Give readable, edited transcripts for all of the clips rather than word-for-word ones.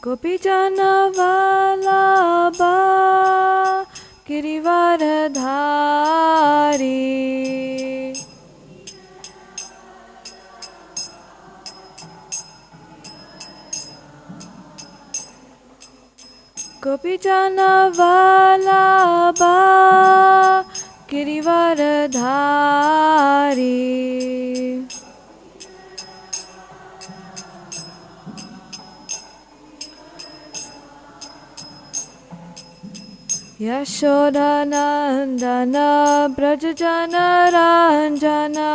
Gopijana Vallabha Girivaradhari Gopijana Vallabha Girivaradhari Yashoda Nandana Brajajana Ranjana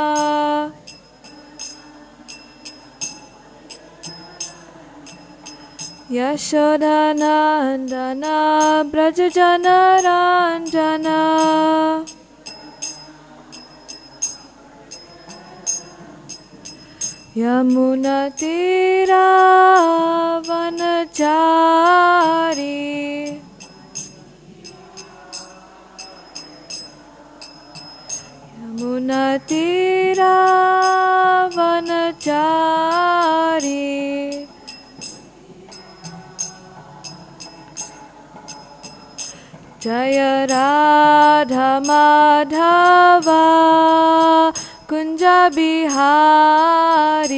Yashoda Nandana Brajajana Ranjana Yamuna Tira Vanachari Yamuna Tira Vanachari Jaya Radha Madhava Kunja Bihari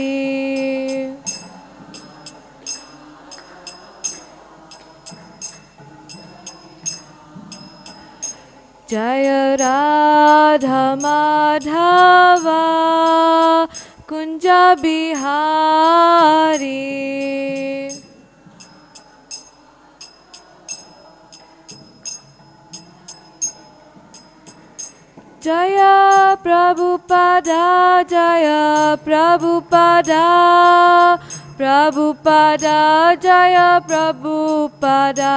Jaya Radha Madhava Kunja Bihari Jaya Prabhupada Jaya Prabhupada Prabhupada Jaya Prabhupada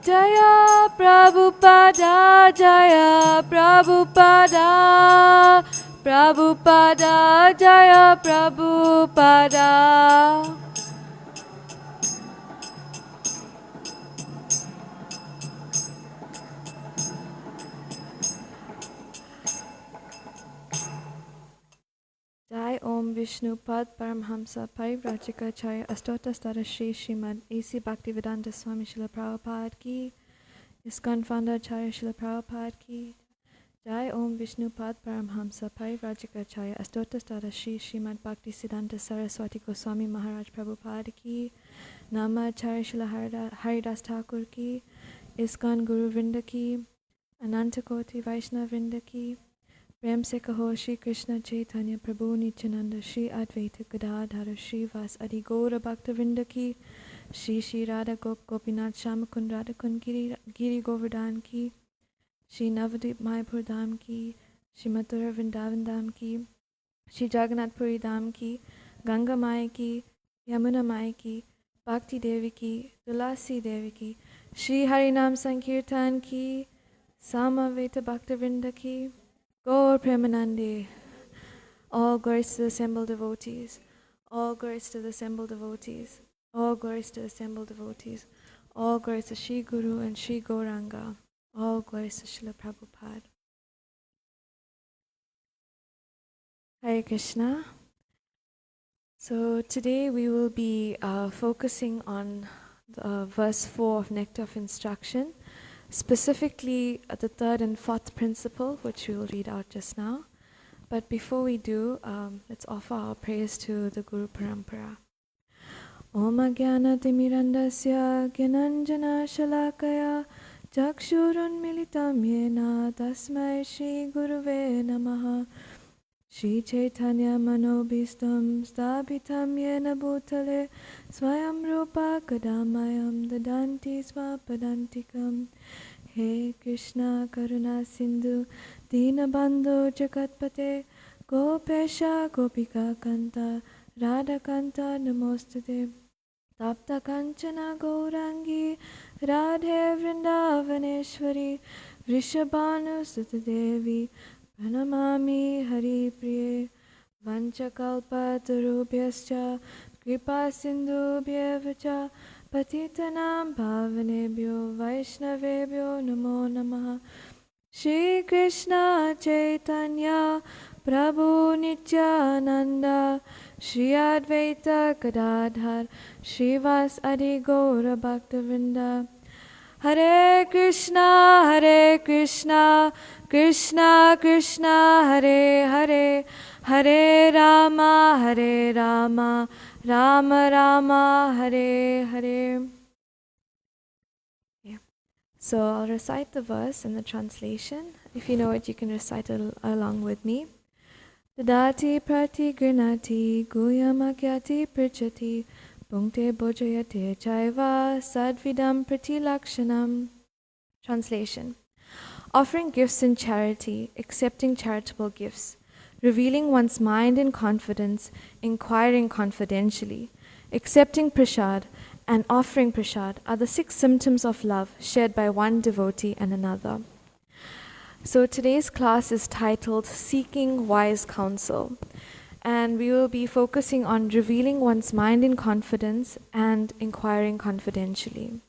Jaya Prabhupada Jaya Prabhupada Prabhupada Jaya Prabhupada Jai Om Vishnu Pad Paramhamsa Parivrajikacharya Astotasthara Shri Srimad A.C. Bhaktivedanta Swami Srila Prabhupada Ki ISKCON Founder Acharya Srila Prabhupada Ki Jai Om Vishnu Pad Paramhamsa Parivrajikacharya Astotasthara Shri Srimad Bhaktisiddhanta Saraswati Goswami Maharaj Prabhupada Ki Nama Acharya Srila Haridas Thakur Ki ISKCON Guru Vrinda Ki Anantakoti Vaishnava Vrinda Ki Prem se kaho Shri Krishna Chaitanya Prabhu Nityananda Shri Advaita Gadadhara Shri Vas Adi Gaura Bhakta Vrinda Ki Shri Shri Radha Gopinath Shamakund Radhakund Giri Govardhan Ki Shri Navadvip Mayapur Dham Ki Shri Mathura Vrindavan Dham Ki Shri Jagannath Puri Dham Ki Ganga Mai Ki Yamuna Mai Ki Bhakti Devi Ki Tulasi Devi Ki Shri Harinam Sankirtan Ki Samaveta Bhakta Vrinda Ki Gaur Premanande, all glories to the assembled devotees, all glories to the assembled devotees, all glories to the assembled devotees, all glories to Shri Guru and Shri Gauranga, all glories to Srila Prabhupada. Hare Krishna. So today we will be focusing on verse 4 of Nectar of Instruction, specifically the third and fourth principle, which we will read out just now. But before we do, let's offer our prayers to the Guru Parampara. Om Jnana Timirandasya Gyananjana Shalakaya Chakshurun Militam Yena Tasmai Shri Guruve Namaha Shri Chaitanya Manobhistam Sthapitam Yena Bhutale Swayam Rupa Kadamayam Dadanti Swapadantikam He Krishna Karuna Sindhu Dinabandhu Jagatpate Gopesha Gopika Kanta Radha Kanta Namostate Tapta Kanchana Gaurangi Radhe Vrindavaneshwari Vrishabhanu Sutta Devi Pranamami Hari Priye Vanchakalpatarubhyascha Kripa Sindhubhyevacha Patitanam Bhavanebhyo Vaishnavebhyo Namo Namaha Shri Krishna Chaitanya Prabhu Nityananda Shri Advaita Gadadhar Shrivas Adi Gaura Bhaktivinoda. Hare Krishna, Krishna Krishna, Hare Hare, Hare Rama, Rama Rama, Hare Hare. Yeah. So I'll recite the verse and the translation. If you know it, you can recite it along with me. Dadati prati grinati guyamakyati prichati Bhungte bojayate chaiva sadvidam pratilakshanam. Translation. Offering gifts in charity, accepting charitable gifts, revealing one's mind in confidence, inquiring confidentially, accepting prasad, and offering prasad are the 6 symptoms of love shared by one devotee and another. So today's class is titled Seeking Wise Counsel. And we will be focusing on revealing one's mind in confidence and inquiring confidentially.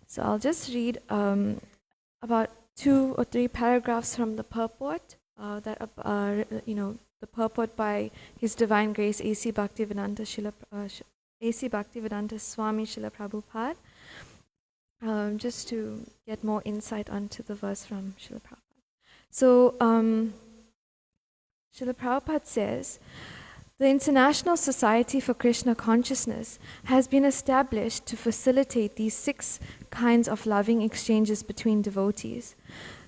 So I'll just read about 2 or 3 paragraphs from the purport, the purport by His Divine Grace A.C. Bhaktivedanta Swami Srila Prabhupada, just to get more insight onto the verse from Srila Prabhupada. So, Srila Prabhupada says, the International Society for Krishna Consciousness has been established to facilitate these 6 kinds of loving exchanges between devotees.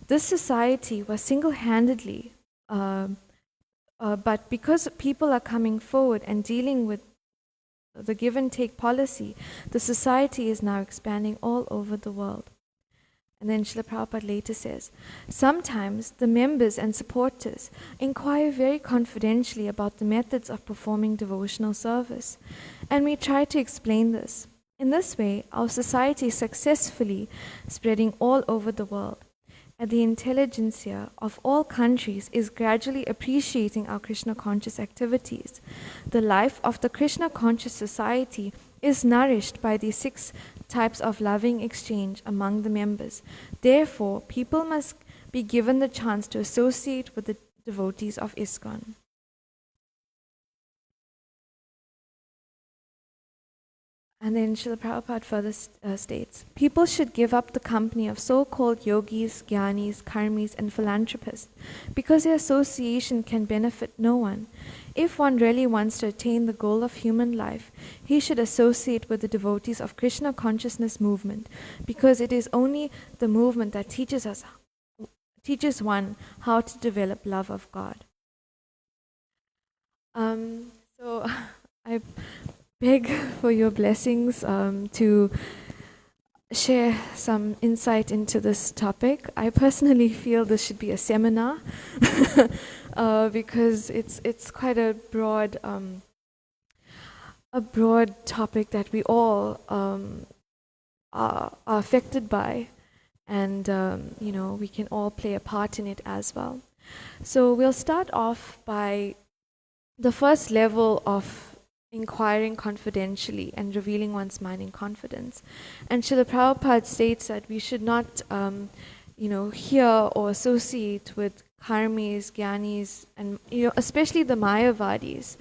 This society was single-handedly, but because people are coming forward and dealing with the give and take policy, the society is now expanding all over the world. And then Srila Prabhupada later says, sometimes the members and supporters inquire very confidentially about the methods of performing devotional service, and we try to explain this. In this way, our society is successfully spreading all over the world, and the intelligentsia of all countries is gradually appreciating our Krishna conscious activities. The life of the Krishna conscious society is nourished by these 6 types of loving exchange among the members. Therefore, people must be given the chance to associate with the devotees of ISKCON. And then Srila Prabhupada further states, people should give up the company of so-called yogis, jnanis, karmis, and philanthropists, because their association can benefit no one. If one really wants to attain the goal of human life, he should associate with the devotees of Krishna consciousness movement, because it is only the movement that teaches one how to develop love of God. So I beg for your blessings to share some insight into this topic. I personally feel this should be a seminar because it's quite a broad topic that we all are affected by, and we can all play a part in it as well. So we'll start off by the first level of inquiring confidentially and revealing one's mind in confidence. And Srila Prabhupada states that we should not, hear or associate with karmis, jnanis, and especially the Mayavadis.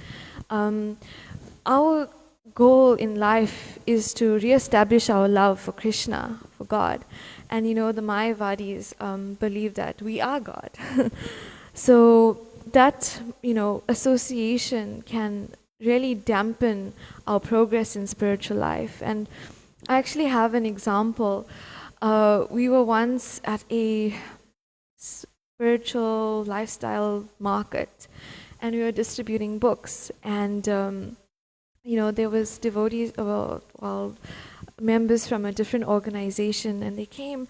Our goal in life is to re-establish our love for Krishna, for God. And the Mayavadis believe that we are God. So that, association can really dampen our progress in spiritual life. And I actually have an example. We were once at a spiritual lifestyle market, and we were distributing books, and there was devotees, members from a different organization, and they came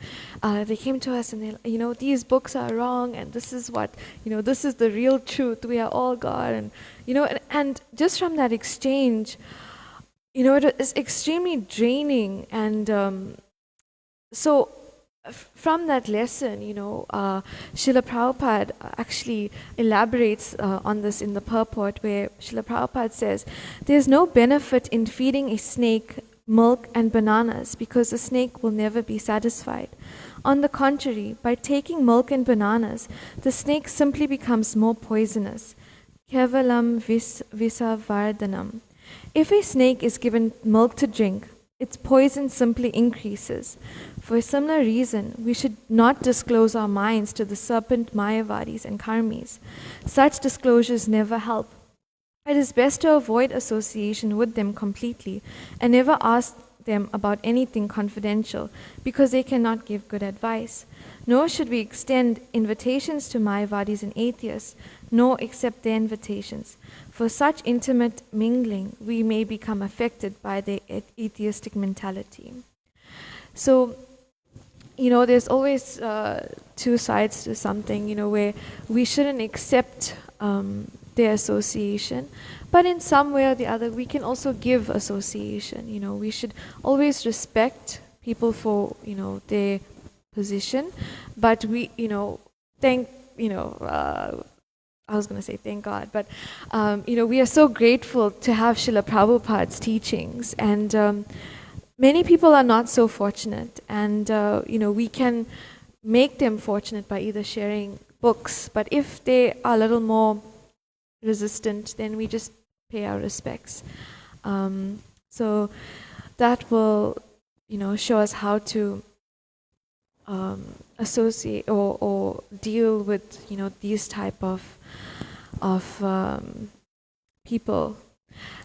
to us, and they, these books are wrong, and this is what, this is the real truth. We are all God, and and just from that exchange, it is extremely draining, and so from that lesson, Srila Prabhupada actually elaborates on this in the purport, where Srila Prabhupada says, there's no benefit in feeding a snake milk and bananas, because the snake will never be satisfied. On the contrary, by taking milk and bananas, the snake simply becomes more poisonous. Kevalam visavardhanam. If a snake is given milk to drink, its poison simply increases. For a similar reason, we should not disclose our minds to the serpent Mayavadis and Karmis. Such disclosures never help. It is best to avoid association with them completely and never ask them about anything confidential, because they cannot give good advice. Nor should we extend invitations to Mayavadis and atheists, nor accept their invitations. For such intimate mingling, we may become affected by their atheistic mentality. So, there's always two sides to something, where we shouldn't accept their association, but in some way or the other, we can also give association. We should always respect people for, their position, but we, thank, I was going to say thank God, but, we are so grateful to have Srila Prabhupada's teachings, and many people are not so fortunate, and, we can make them fortunate by either sharing books, but if they are a little more resistant, then we just pay our respects. So that will, show us how to associate or deal with, these type of people.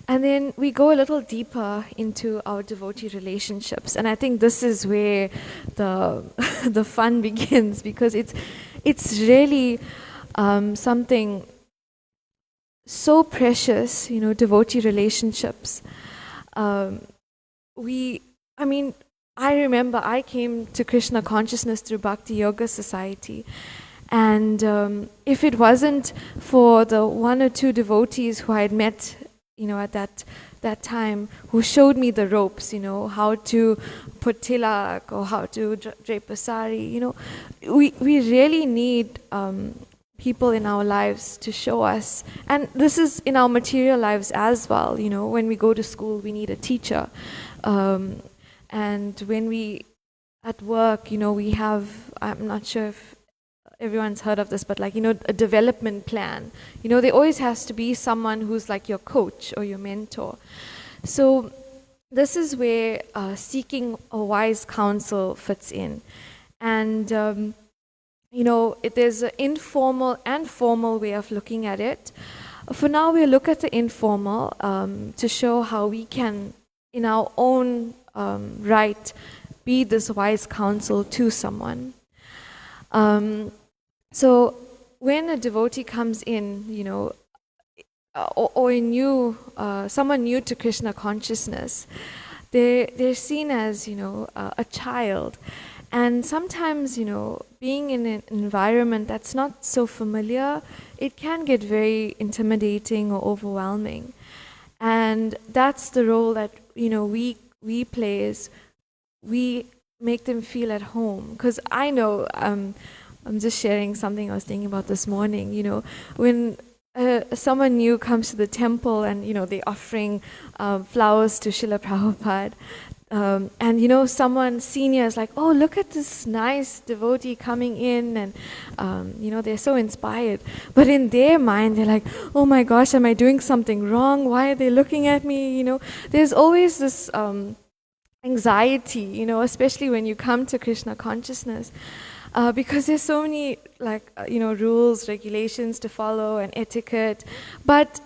And then we go a little deeper into our devotee relationships, and I think this is where the the fun begins, because it's really something so precious, devotee relationships. I remember I came to Krishna consciousness through Bhakti Yoga Society, and if it wasn't for the one or two devotees who I had met, at that time, who showed me the ropes, how to put tilak or how to drape a sari, we really need people in our lives to show us, and this is in our material lives as well. When we go to school, we need a teacher, and when we at work, we have, I'm not sure if everyone's heard of this, but a development plan. There always has to be someone who's like your coach or your mentor. So this is where seeking a wise counsel fits in, and there's an informal and formal way of looking at it. For now, we'll look at the informal to show how we can, in our own right, be this wise counsel to someone. So when a devotee comes in, or someone new to Krishna consciousness, they're seen as, a child. And sometimes, being in an environment that's not so familiar, it can get very intimidating or overwhelming. And that's the role that, we play, is we make them feel at home. Because I know, I'm just sharing something I was thinking about this morning, when someone new comes to the temple and, they're offering flowers to Srila Prabhupada, and someone senior is like, oh, look at this nice devotee coming in, and they're so inspired. But in their mind, they're like, oh my gosh, am I doing something wrong? Why are they looking at me? There's always this anxiety, especially when you come to Krishna consciousness, because there's so many rules, regulations to follow, and etiquette. But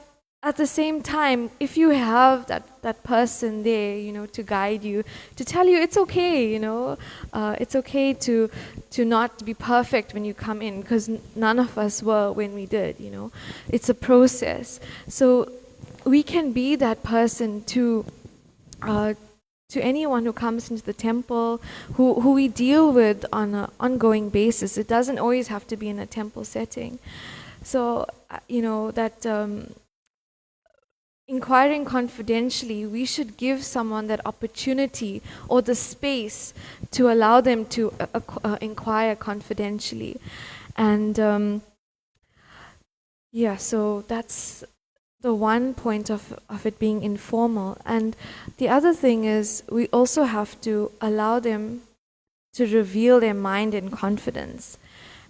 at the same time, if you have that person there, to guide you, to tell you it's okay, it's okay to not be perfect when you come in, because none of us were when we did, It's a process. So we can be that person to anyone who comes into the temple, who we deal with on an ongoing basis. It doesn't always have to be in a temple setting. So, that inquiring confidentially, we should give someone that opportunity or the space to allow them to inquire confidentially. And so that's the one point of it being informal. And the other thing is, we also have to allow them to reveal their mind in confidence.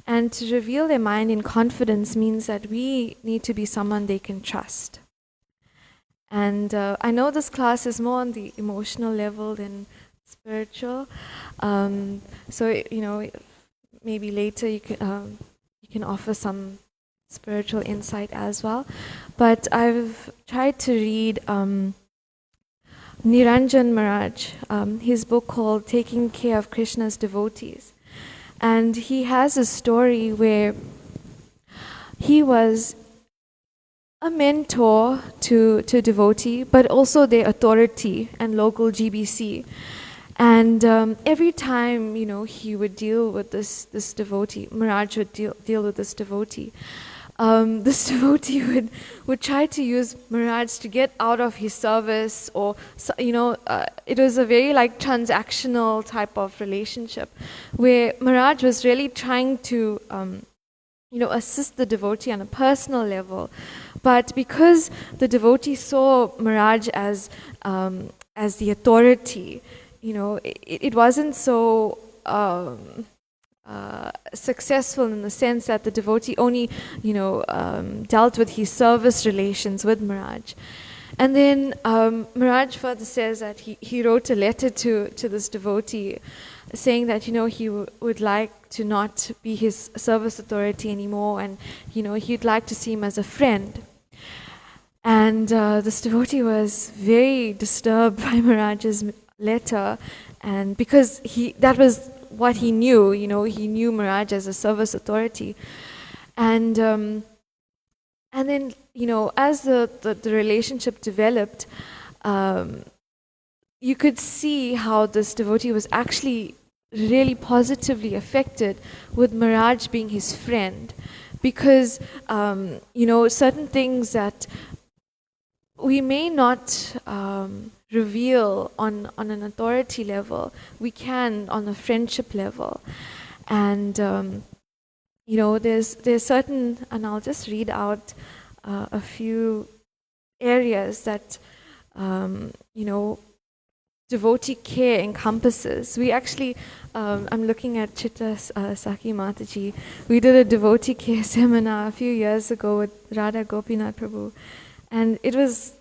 And to reveal their mind in confidence means that we need to be someone they can trust. And I know this class is more on the emotional level than spiritual. So, maybe later you can offer some spiritual insight as well. But I've tried to read Niranjan Maharaj, his book called Taking Care of Krishna's Devotees. And he has a story where he was a mentor to devotee, but also their authority and local GBC. And every time, he would deal with this devotee, Maharaj would deal with this devotee. This devotee would try to use Maharaj to get out of his service, or it was a very transactional type of relationship, where Maharaj was really trying to assist the devotee on a personal level, but because the devotee saw Maharaj as the authority, it wasn't so successful in the sense that the devotee only, dealt with his service relations with Maharaj. And then Maharaj further says that he wrote a letter to this devotee saying that, he would like to not be his service authority anymore, and, he'd like to see him as a friend. And this devotee was very disturbed by Maharaj's letter, and because that was what he knew, he knew Maharaj as a service authority. And then, as the relationship developed, you could see how this devotee was actually really positively affected with Maharaj being his friend, because, certain things that we may not reveal on an authority level, we can on a friendship level. And there's certain, and I'll just read out a few areas that devotee care encompasses. We actually, I'm looking at Chitta Saki Mataji. We did a devotee care seminar a few years ago with Radha Gopinath Prabhu, and it was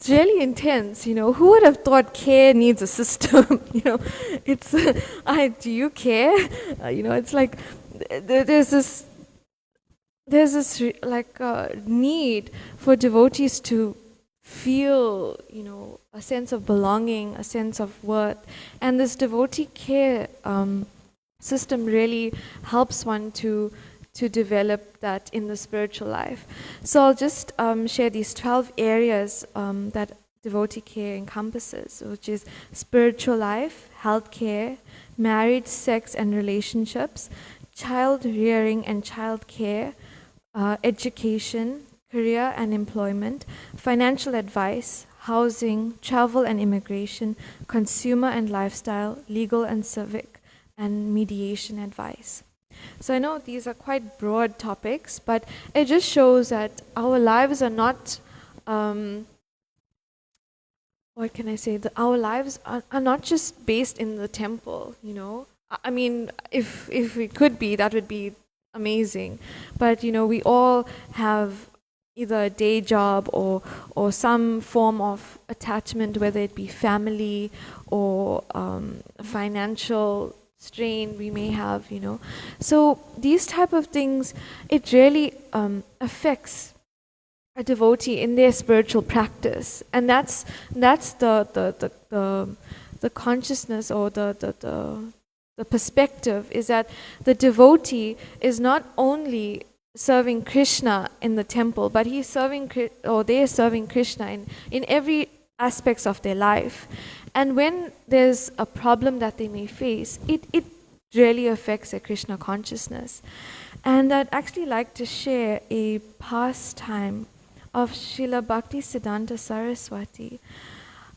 really intense. Who would have thought care needs a system? It's do you care? It's like there's this need for devotees to feel, a sense of belonging, a sense of worth, and this devotee care system really helps one to develop that in the spiritual life. So I'll just share these 12 areas that devotee care encompasses, which is spiritual life, health care, marriage, sex and relationships, child rearing and child care, education, career and employment, financial advice, housing, travel and immigration, consumer and lifestyle, legal and civic, and mediation advice. So I know these are quite broad topics, but it just shows that our lives are not, what can I say, our lives are not just based in the temple, I mean, if we could be, that would be amazing. But, we all have either a day job or some form of attachment, whether it be family or financial strain we may have, So these type of things, it really affects a devotee in their spiritual practice, and that's the consciousness, or the perspective is that the devotee is not only serving Krishna in the temple, but they're serving Krishna in every aspects of their life. And when there's a problem that they may face, it really affects their Krishna consciousness. And I'd actually like to share a pastime of Srila Bhaktisiddhanta Saraswati.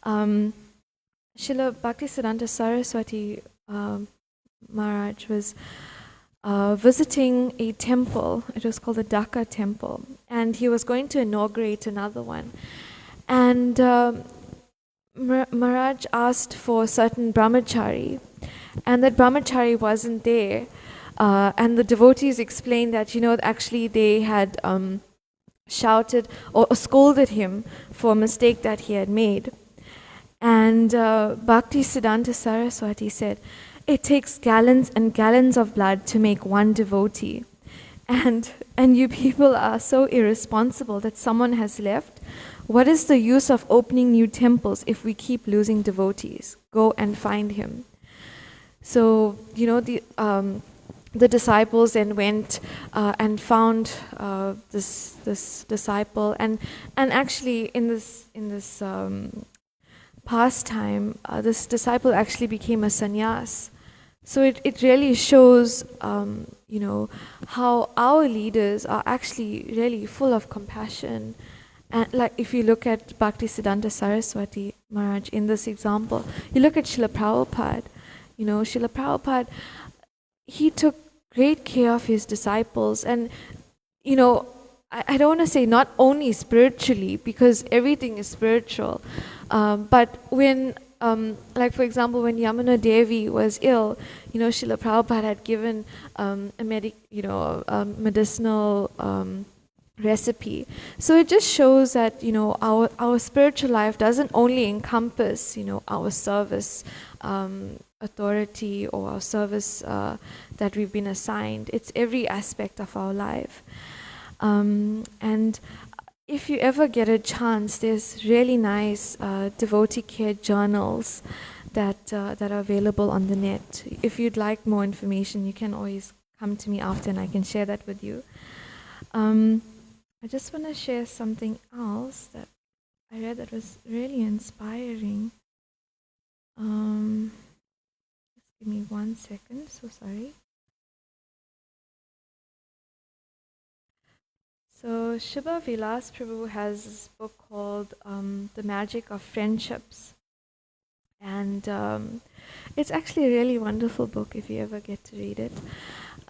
Srila Bhaktisiddhanta Saraswati Maharaj was visiting a temple. It was called the Dhaka temple, and he was going to inaugurate another one. And Maharaj asked for a certain brahmachari, and that brahmachari wasn't there. And the devotees explained that, actually they had shouted or scolded him for a mistake that he had made. And Bhakti Siddhanta Saraswati said, it takes gallons and gallons of blood to make one devotee. And you people are so irresponsible that someone has left. What is the use of opening new temples if we keep losing devotees? Go and find him. So, the disciples then went and found this disciple, and actually in this pastime, this disciple actually became a sannyas. So it really shows, how our leaders are actually really full of compassion. And like if you look at Bhakti Siddhanta Saraswati Maharaj in this example, you look at Srila Prabhupada. Srila Prabhupada, he took great care of his disciples, and I don't want to say not only spiritually, because everything is spiritual, but when like for example, when Yamuna Devi was ill, Srila Prabhupada had given a medicinal recipe. So it just shows that our spiritual life doesn't only encompass our service authority or our service that we've been assigned. It's every aspect of our life. And if you ever get a chance, there's really nice devotee care journals that are available on the net. If you'd like more information, you can always come to me after and I can share that with you. I just want to share something else that I read that was really inspiring. Just give me 1 second, so sorry. So Shubha Vilas Prabhu has this book called The Magic of Friendships. And it's actually a really wonderful book if you ever get to read it.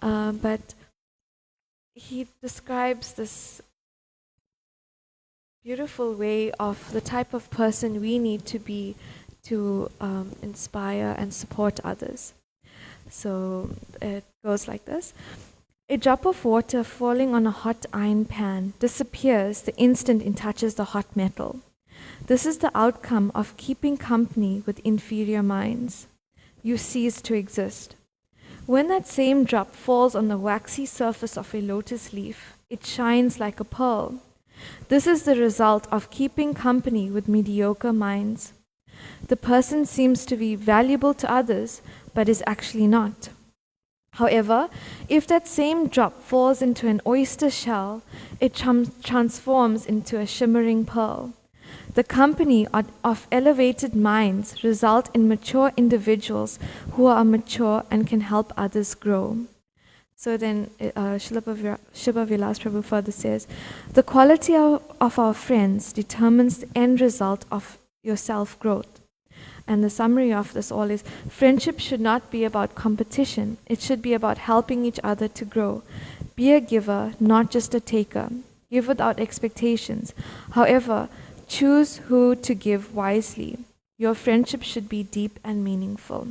But he describes this beautiful way of the type of person we need to be to inspire and support others. So it goes like this. A drop of water falling on a hot iron pan disappears the instant it touches the hot metal. This is the outcome of keeping company with inferior minds. You cease to exist. When that same drop falls on the waxy surface of a lotus leaf, it shines like a pearl. This is the result of keeping company with mediocre minds. The person seems to be valuable to others, but is actually not. However, if that same drop falls into an oyster shell, it transforms into a shimmering pearl. The company of elevated minds result in mature individuals who are mature and can help others grow. So then Shubha Vilas Prabhu further says, the quality of our friends determines the end result of your self-growth. And the summary of this all is, friendship should not be about competition. It should be about helping each other to grow. Be a giver, not just a taker. Give without expectations. However, choose who to give wisely. Your friendship should be deep and meaningful.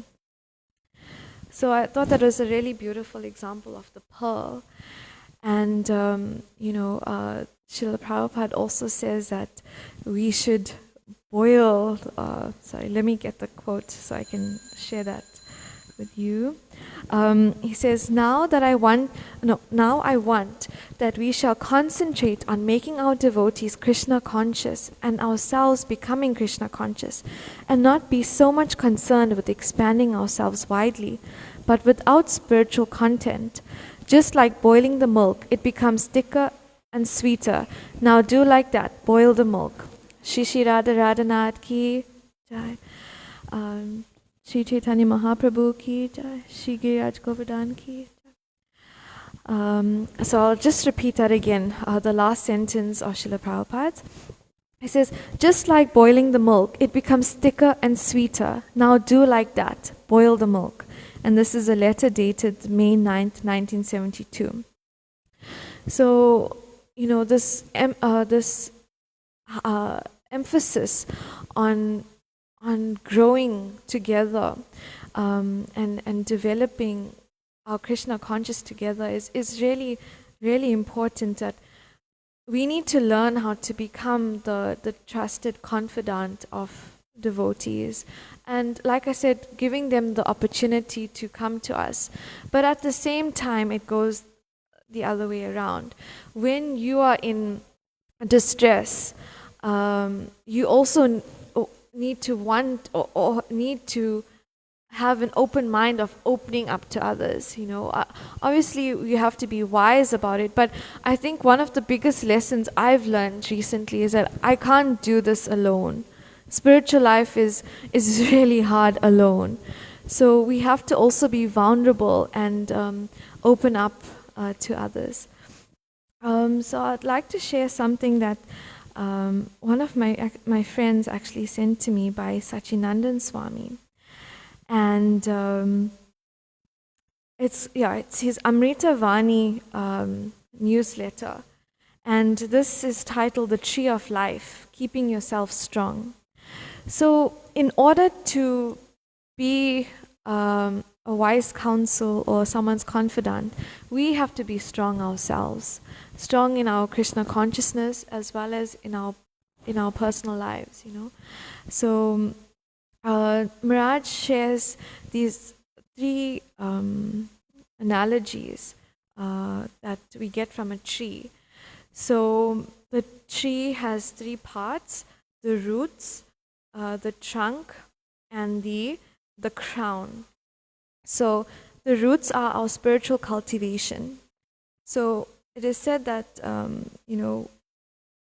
So I thought that was a really beautiful example of the pearl. And, Srila Prabhupada also says that we should boil, let me get the quote so I can share that with you. He says, now I want that we shall concentrate on making our devotees Krishna conscious and ourselves becoming Krishna conscious, and not be so much concerned with expanding ourselves widely, but without spiritual content. Just like boiling the milk, it becomes thicker and sweeter. Now do like that, boil the milk. Shri Shri Radha Radhanath ki jai. Shri Chaitanya Mahaprabhu ki jai. Shri Giriraj Govardhan ki jai. So I'll just repeat that again, the last sentence of Srila Prabhupada. He says, just like boiling the milk, it becomes thicker and sweeter. Now do like that, boil the milk. And this is a letter dated May 9th, 1972. So, this emphasis on growing together and developing our Krishna conscious together is really, really important. That we need to learn how to become the trusted confidant of devotees. And like I said, giving them the opportunity to come to us. But at the same time, it goes the other way around. When you are in distress, you also need to want or need to have an open mind of opening up to others. Obviously you have to be wise about it, but I think one of the biggest lessons I've learned recently is that I can't do this alone. Spiritual life is really hard alone. So we have to also be vulnerable and open up to others. So I'd like to share something that one of my friends actually sent to me by Sachinandan Swami. And it's his Amrita Vani newsletter, and this is titled "The Tree of Life: Keeping Yourself Strong." So, in order to be a wise counsel or someone's confidant, we have to be strong ourselves, strong in our Krishna consciousness as well as in our personal lives. So. Miraj shares these three analogies that we get from a tree. So the tree has three parts: the roots, the trunk, and the crown. So the roots are our spiritual cultivation. So it is said that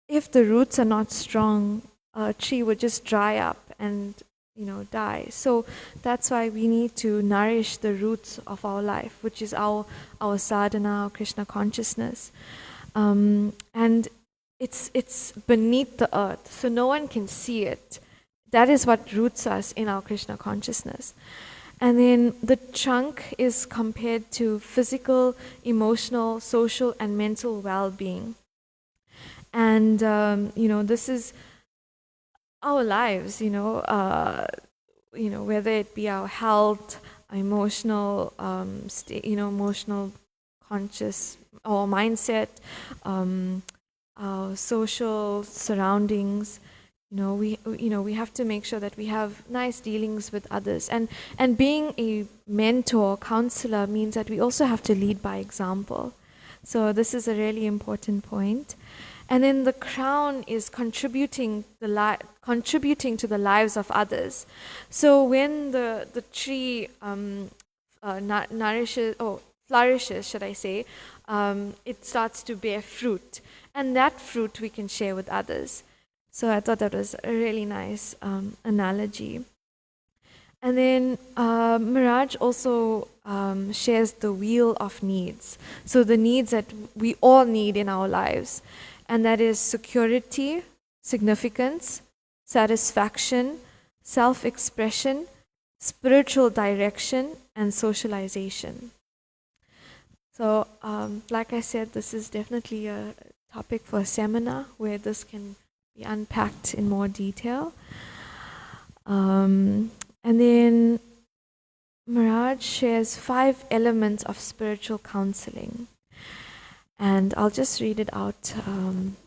if the roots are not strong, a tree would just dry up and die. So that's why we need to nourish the roots of our life, which is our sadhana, our Krishna consciousness. And it's beneath the earth, so no one can see it. That is what roots us in our Krishna consciousness. And then the trunk is compared to physical, emotional, social, and mental well-being. And this is our lives, whether it be our health, emotional, emotional conscious or mindset, our social surroundings. We have to make sure that we have nice dealings with others, and being a mentor, counselor means that we also have to lead by example. So this is a really important point. And then the crown is contributing to the lives of others. So when the tree flourishes, should I say, it starts to bear fruit, and that fruit we can share with others. So I thought that was a really nice analogy. And then Miraj also shares the wheel of needs. So the needs that we all need in our lives. And that is security, significance, satisfaction, self-expression, spiritual direction, and socialization. So, like I said, this is definitely a topic for a seminar where this can be unpacked in more detail. And then Miraj shares 5 elements of spiritual counseling. And I'll just read it out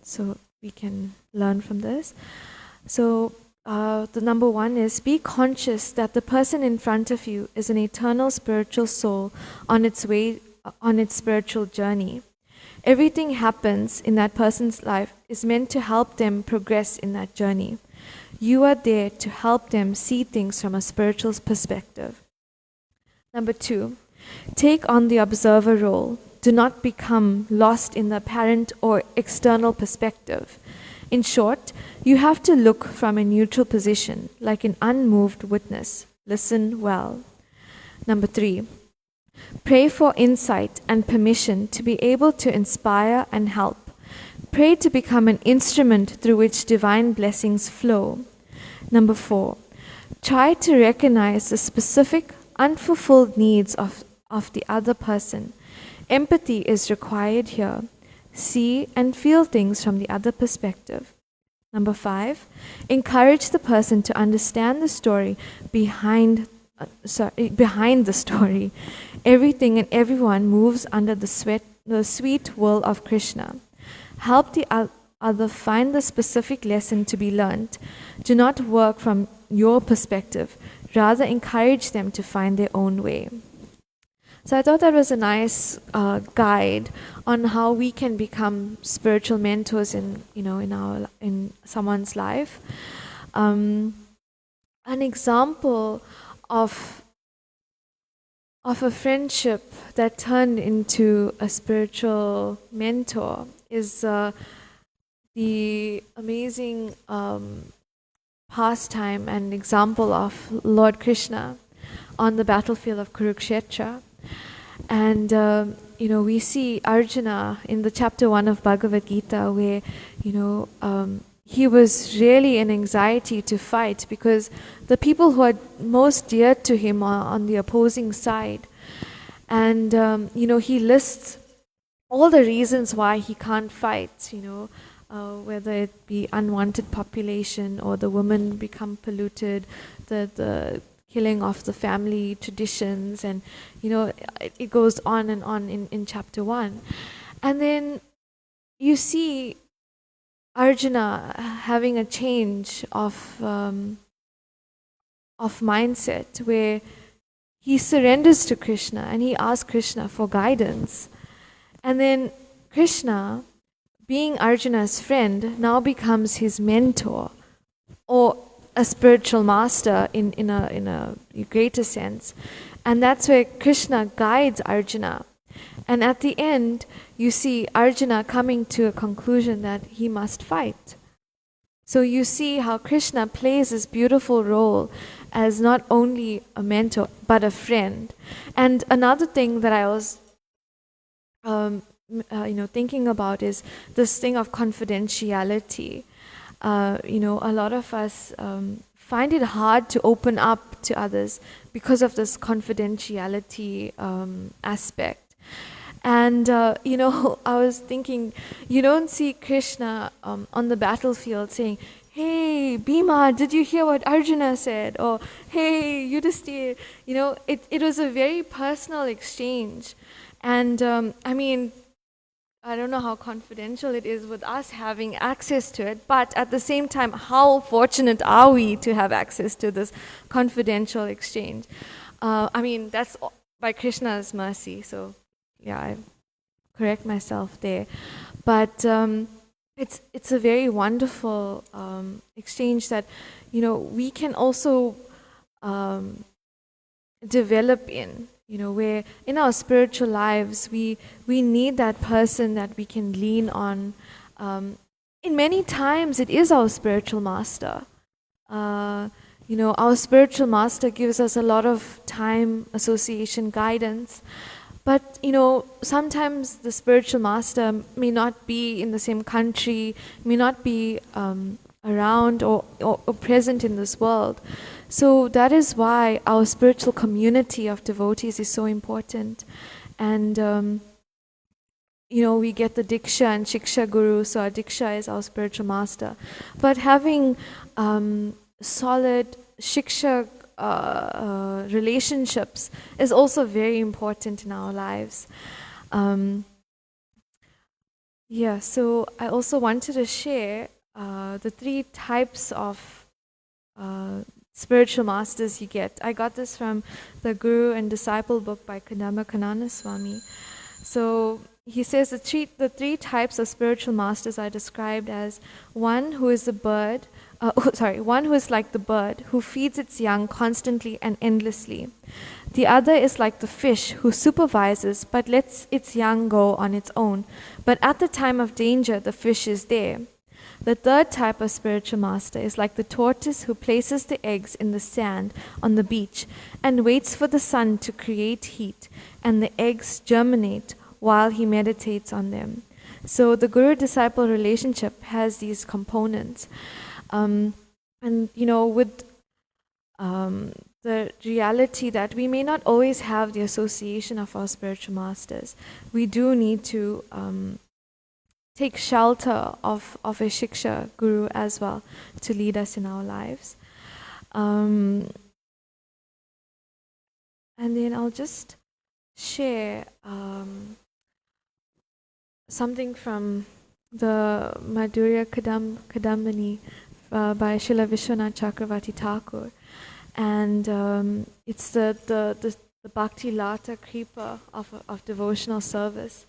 so we can learn from this. So the number 1 is, be conscious that the person in front of you is an eternal spiritual soul on its way, on its spiritual journey. Everything happens in that person's life is meant to help them progress in that journey. You are there to help them see things from a spiritual perspective. Number 2, take on the observer role. Do not become lost in the apparent or external perspective. In short, you have to look from a neutral position, like an unmoved witness. Listen well. Number 3, pray for insight and permission to be able to inspire and help. Pray to become an instrument through which divine blessings flow. Number 4, try to recognize the specific, unfulfilled needs of the other person. Empathy is required here. See and feel things from the other perspective. Number 5, encourage the person to understand the story behind behind the story. Everything and everyone moves under the sweet will of Krishna. Help the other find the specific lesson to be learnt. Do not work from your perspective. Rather, encourage them to find their own way. So I thought that was a nice guide on how we can become spiritual mentors in someone's life. An example of a friendship that turned into a spiritual mentor is the amazing pastime and example of Lord Krishna on the battlefield of Kurukshetra. And we see Arjuna in the chapter 1 of Bhagavad Gita, where he was really in anxiety to fight because the people who are most dear to him are on the opposing side. And he lists all the reasons why he can't fight, whether it be unwanted population or the women become polluted, the killing of the family traditions, and it goes on and on in chapter 1. And then you see Arjuna having a change of mindset, where he surrenders to Krishna and he asks Krishna for guidance. And then Krishna, being Arjuna's friend, now becomes his mentor, or a spiritual master in a greater sense. And that's where Krishna guides Arjuna. And at the end, you see Arjuna coming to a conclusion that he must fight. So you see how Krishna plays this beautiful role as not only a mentor, but a friend. And another thing that I was thinking about is this thing of confidentiality. A lot of us find it hard to open up to others because of this confidentiality aspect. And I was thinking, you don't see Krishna on the battlefield saying, "Hey Bhima, did you hear what Arjuna said?" Or "Hey Yudhisthira." It was a very personal exchange. And I don't know how confidential it is with us having access to it, but at the same time, how fortunate are we to have access to this confidential exchange? That's by Krishna's mercy. So, yeah, I correct myself there. But it's a very wonderful exchange that we can also develop in. Where in our spiritual lives we need that person that we can lean on. In many times it is our spiritual master. Our spiritual master gives us a lot of time, association, guidance. But sometimes the spiritual master may not be in the same country, may not be around or present in this world. So that is why our spiritual community of devotees is so important. And we get the Diksha and Shiksha Guru, so our Diksha is our spiritual master. But having solid Shiksha relationships is also very important in our lives. So I also wanted to share the 3 types of spiritual masters you get. I got this from the Guru and Disciple book by Kadamba Kanana Swami. So he says the 3 types of spiritual masters are described as one who is one who is like the bird who feeds its young constantly and endlessly. The other is like the fish who supervises but lets its young go on its own. But at the time of danger, the fish is there. The third type of spiritual master is like the tortoise who places the eggs in the sand on the beach and waits for the sun to create heat, and the eggs germinate while he meditates on them. So the guru-disciple relationship has these components. With the reality that we may not always have the association of our spiritual masters, we do need to take shelter of a Shiksha Guru as well to lead us in our lives. And then I'll just share something from the Madhurya Kadambini by Srila Vishwanath Chakravarti Thakur. And it's the Bhakti Lata Kripa of devotional service.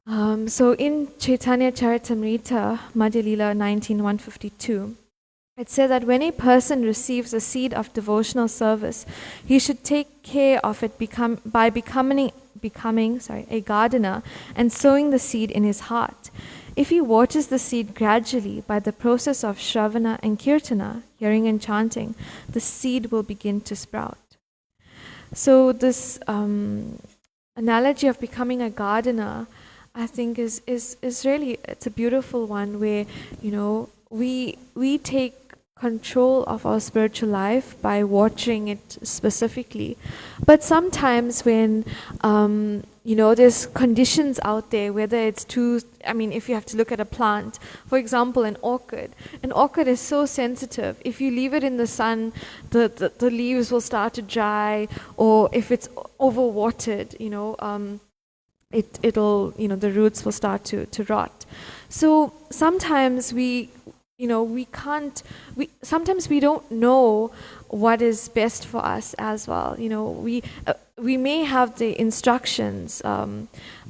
So in Chaitanya Charitamrita, Madhya Lila 19:152, it said that when a person receives a seed of devotional service, he should take care of it by becoming a gardener and sowing the seed in his heart. If he waters the seed gradually by the process of Shravana and Kirtana, hearing and chanting, the seed will begin to sprout. So this analogy of becoming a gardener, I think is really, it's a beautiful one, where we take control of our spiritual life by watering it specifically. But sometimes when there's conditions out there, whether it's if you have to look at a plant, for example, an orchid is so sensitive. If you leave it in the sun, the leaves will start to dry, or if it's overwatered, it'll the roots will start to rot. So sometimes sometimes we don't know what is best for us as well. We may have the instructions,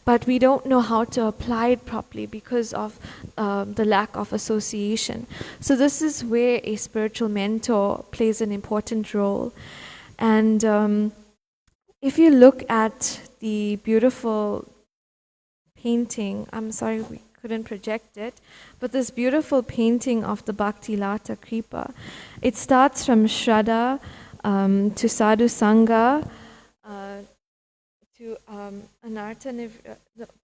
but we don't know how to apply it properly because of the lack of association. So this is where a spiritual mentor plays an important role. And if you look at the beautiful painting, I'm sorry we couldn't project it, but this beautiful painting of the Bhakti Lata Kripa, it starts from Shraddha to Sadhu Sangha, to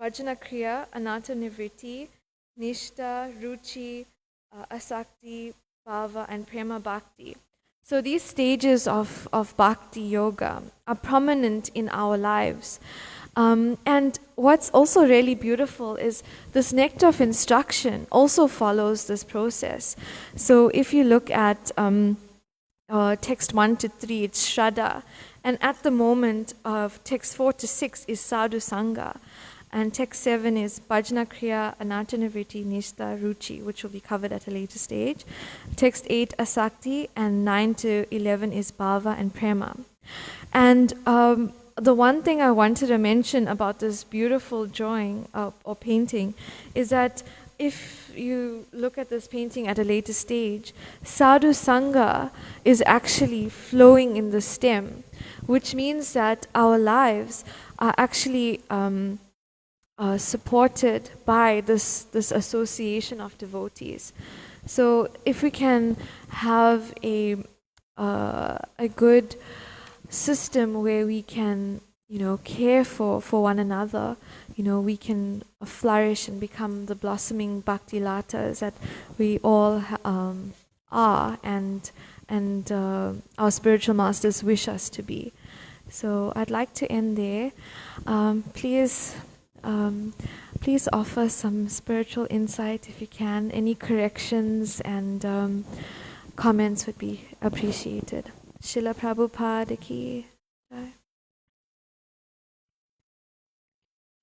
Bhajana Kriya, Anartha Nivritti, Nishta, Ruchi, Asakti, Bhava, and Prema Bhakti. So these stages of Bhakti Yoga are prominent in our lives. And what's also really beautiful is this nectar of instruction also follows this process. So if you look at text 1 to 3, it's Shraddha. And at the moment of text 4 to 6 is Sadhu Sangha. And text 7 is Bhajana Kriya, Anartha Nivritti, Nishta, Ruchi, which will be covered at a later stage. Text 8, Asakti, and 9 to 11 is Bhava and Prema. And the one thing I wanted to mention about this beautiful drawing or painting is that if you look at this painting at a later stage, Sadhu Sangha is actually flowing in the stem, which means that our lives are actually supported by this association of devotees. So if we can have a good system where we can care for one another, we can flourish and become the blossoming bhakti latas that we all are, and our spiritual masters wish us to be. So I'd like to end there. Please offer some spiritual insight if you can. Any corrections and comments would be appreciated. Srila Prabhupada ki jai.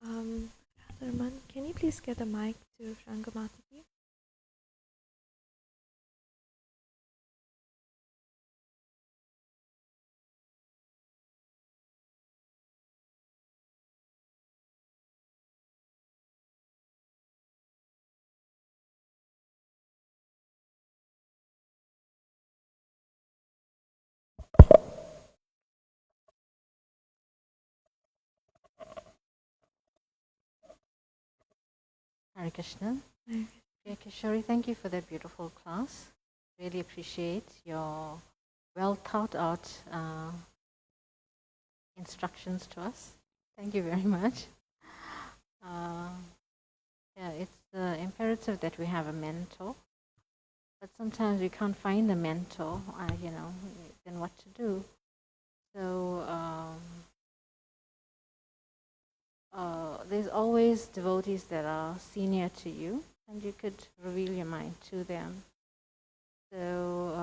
Radharman, can you please get a mic to Rangamataji? Hare Krishna. Priya Kishori, thank you for that beautiful class. Really appreciate your well thought out instructions to us. Thank you very much. It's imperative that we have a mentor, but sometimes we can't find a mentor, then what to do. So there's always devotees that are senior to you, and you could reveal your mind to them. So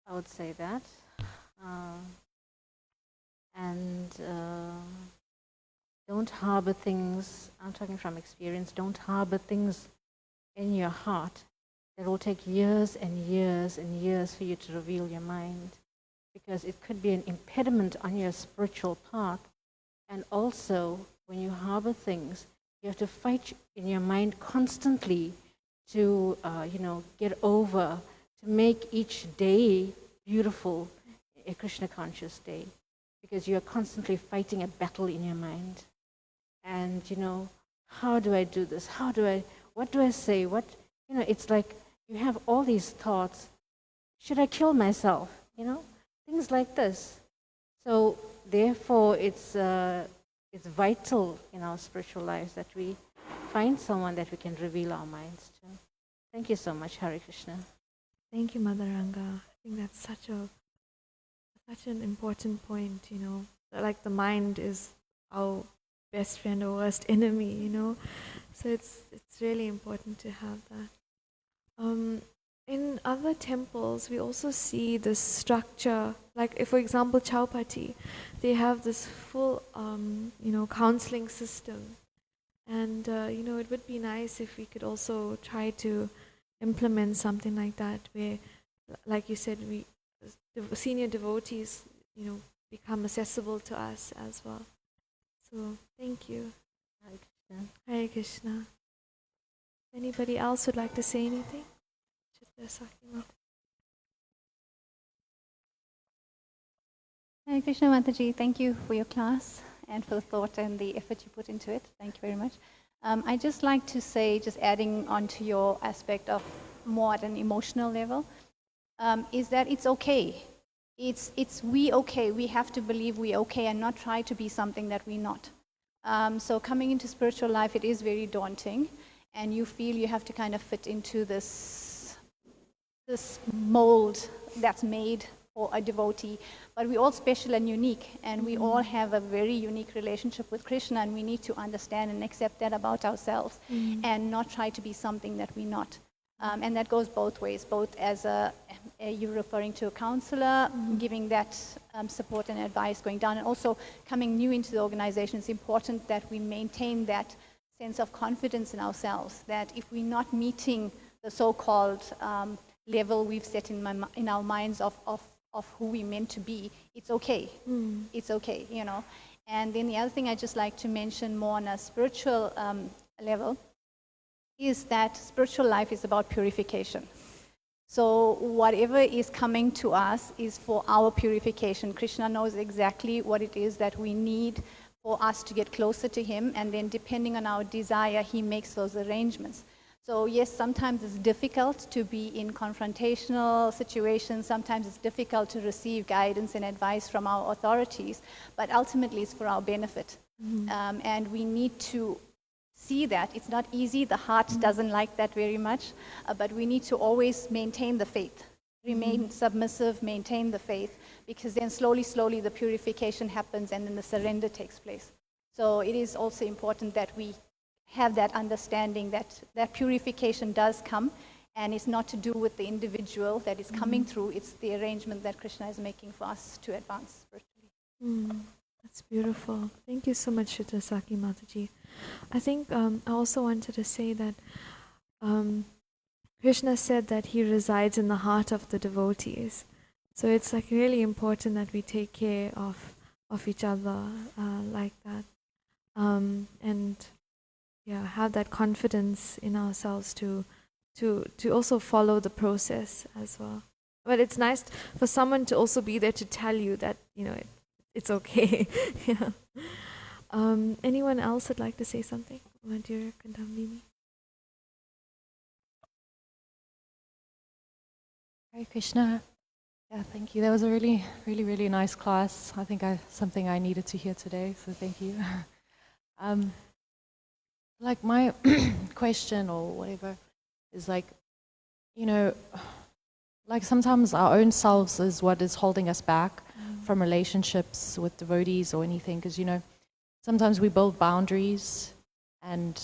I would say that. Uh, and don't harbor things, I'm talking from experience, don't harbor things in your heart that will take years and years and years for you to reveal your mind, because it could be an impediment on your spiritual path. And also, when you harbor things, you have to fight in your mind constantly to, get over, to make each day beautiful, a Krishna conscious day, because you are constantly fighting a battle in your mind. And, how do I do this? What do I say? It's like you have all these thoughts. Should I kill myself? Things like this. So therefore, it's vital in our spiritual lives that we find someone that we can reveal our minds to. Thank you so much, Hare Krishna. Thank you, Mother Ranga. I think that's such an important point, Like the mind is our best friend or worst enemy. So it's really important to have that. In other temples, we also see this structure. Like, if, for example, Chaupati, they have this full, counseling system. And, it would be nice if we could also try to implement something like that, where, like you said, the senior devotees, become accessible to us as well. So, thank you. Hare Krishna. Hare Krishna. Anybody else would like to say anything? Hare Krishna Mataji, thank you for your class and for the thought and the effort you put into it. Thank you very much. I'd just like to say, just adding on to your aspect of more at an emotional level, is that it's okay. It's we okay. We have to believe we okay and not try to be something that we're not. So coming into spiritual life, it is very daunting, and you feel you have to kind of fit into this mold that's made for a devotee. But we're all special and unique, and we all have a very unique relationship with Krishna, and we need to understand and accept that about ourselves and not try to be something that we're not. And that goes both ways, both as you're referring to a counselor, giving that support and advice going down, and also coming new into the organization. It's important that we maintain that sense of confidence in ourselves, that if we're not meeting the so-called level we've set in our minds of who we're meant to be, it's okay. It's okay, And then the other thing I'd just like to mention more on a spiritual level is that spiritual life is about purification. So whatever is coming to us is for our purification. Krishna knows exactly what it is that we need for us to get closer to him, and then depending on our desire, he makes those arrangements. So yes, sometimes it's difficult to be in confrontational situations, sometimes it's difficult to receive guidance and advice from our authorities, but ultimately it's for our benefit. And we need to see that. It's not easy, the heart doesn't like that very much, but we need to always maintain the faith, remain submissive, maintain the faith, because then slowly the purification happens and then the surrender takes place. So it is also important that we have that understanding that purification does come, and it's not to do with the individual that is coming through, it's the arrangement that Krishna is making for us to advance spiritually. That's beautiful. Thank you so much, Shutasaki Mataji. I think I also wanted to say that Krishna said that he resides in the heart of the devotees. So it's like really important that we take care of each other like that. And have that confidence in ourselves to also follow the process as well. But it's nice for someone to also be there to tell you that, it's okay. Yeah. Anyone else would like to say something? My dear Kandamini. Hare Krishna. Yeah, thank you. That was a really, really, really nice class. I think something I needed to hear today, so thank you. Like my question or whatever is like, like sometimes our own selves is what is holding us back from relationships with devotees or anything, because sometimes we build boundaries and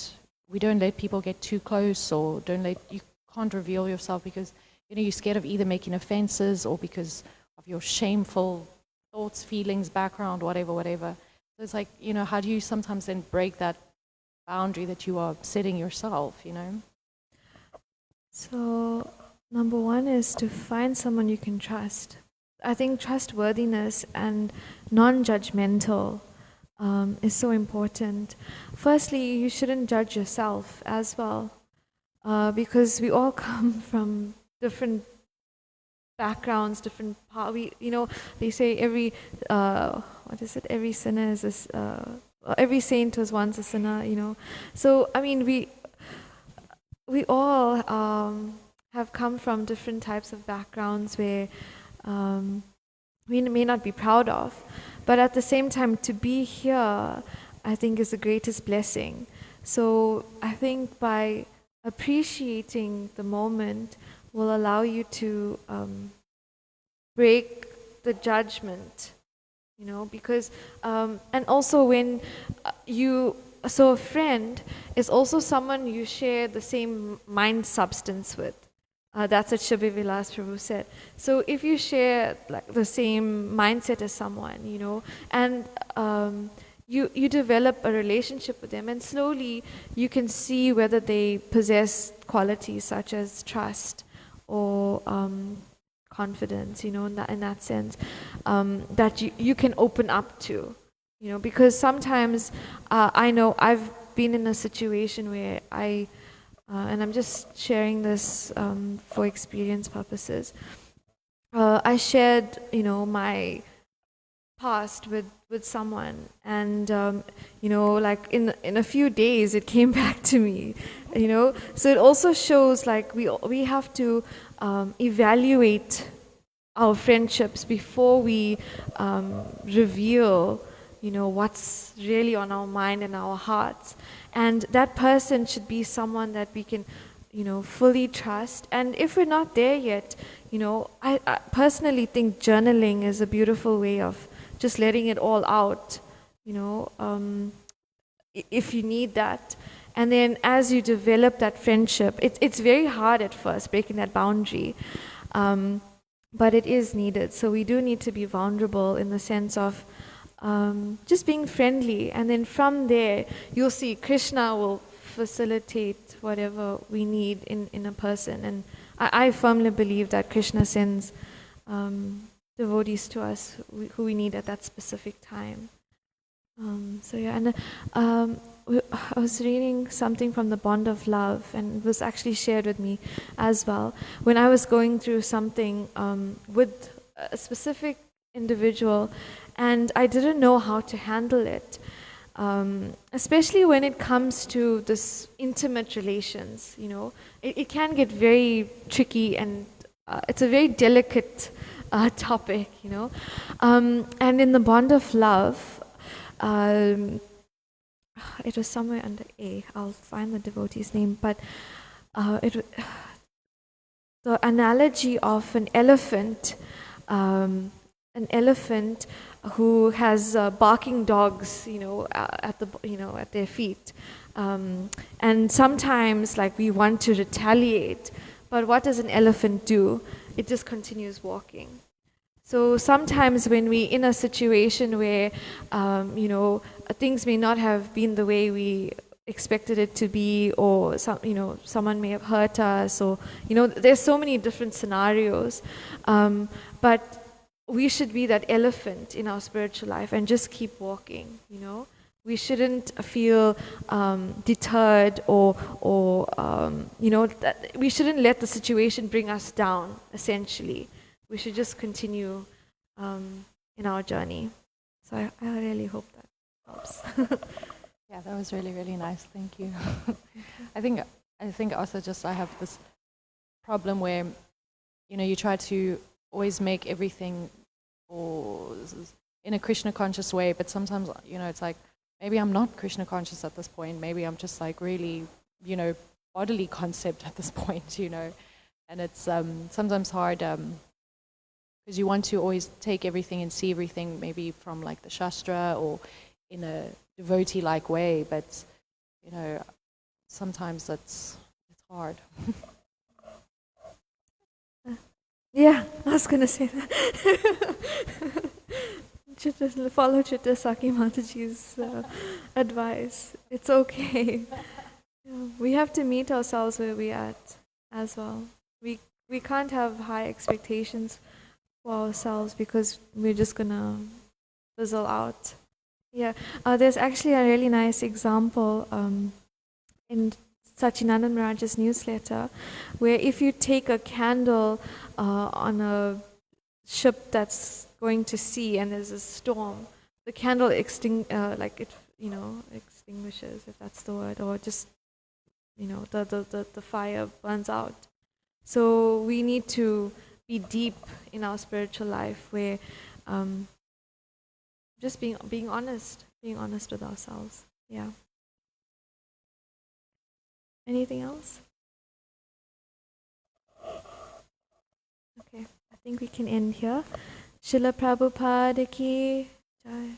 we don't let people get too close, or you can't reveal yourself because you're scared of either making offenses or because of your shameful thoughts, feelings, background, whatever. So it's like, how do you sometimes then break that boundary that you are setting yourself, So, number one is to find someone you can trust. I think trustworthiness and non-judgmental is so important. Firstly, you shouldn't judge yourself as well, because we all come from different backgrounds, different they say every every sinner is every saint was once a sinner. So I mean, we all have come from different types of backgrounds where we may not be proud of, but at the same time, to be here, I think, is the greatest blessing. So I think by appreciating the moment will allow you to break the judgment, because and also when so a friend is also someone you share the same mind substance with. That's what Shubhi Vilas Prabhu said. So if you share like the same mindset as someone, and you develop a relationship with them, and slowly you can see whether they possess qualities such as trust or confidence, in that sense, that you can open up to, because sometimes I know I've been in a situation where and I'm just sharing this for experience purposes. I shared, my past with someone, and like in a few days it came back to me, So it also shows like we have to evaluate our friendships before we reveal, what's really on our mind and our hearts. And that person should be someone that we can, fully trust. And if we're not there yet, I personally think journaling is a beautiful way of just letting it all out, if you need that. And then as you develop that friendship, it's very hard at first, breaking that boundary. But it is needed. So we do need to be vulnerable in the sense of just being friendly. And then from there, you'll see Krishna will facilitate whatever we need in a person. And I firmly believe that Krishna sends devotees to us who we need at that specific time. So yeah, and I was reading something from the Bond of Love, and it was actually shared with me as well. When I was going through something with a specific individual, and I didn't know how to handle it, especially when it comes to this intimate relations, it can get very tricky, and it's a very delicate topic, and in the Bond of Love, it was somewhere under A. I'll find the devotee's name, but the analogy of an elephant who has barking dogs, at their feet, and sometimes like we want to retaliate, but what does an elephant do? It just continues walking. So sometimes when we're in a situation where, things may not have been the way we expected it to be, or someone may have hurt us, or there's so many different scenarios, but we should be that elephant in our spiritual life and just keep walking. We shouldn't feel deterred, or we shouldn't let the situation bring us down. Essentially, we should just continue in our journey. So I really hope that helps. Yeah, that was really, really nice. Thank you. I think also just I have this problem where, you try to always make everything in a Krishna conscious way, but sometimes, it's like, maybe I'm not Krishna conscious at this point. Maybe I'm just like really, bodily concept at this point, and it's sometimes hard because you want to always take everything and see everything maybe from like the Shastra or in a devotee-like way, but sometimes it's hard. Yeah, I was gonna say that. Follow Chittasaki Mataji's advice. It's okay. Yeah, we have to meet ourselves where we at as well. We can't have high expectations for ourselves because we're just gonna fizzle out. Yeah, there's actually a really nice example in Sachinandan Maharaj's newsletter, where if you take a candle on a ship that's going to sea and there's a storm, the candle extinguishes, if that's the word, or just the fire burns out. So we need to be deep in our spiritual life, where um, just being honest with ourselves. Yeah. Anything else? Okay, I think we can end here. Srila Prabhupada ki jai.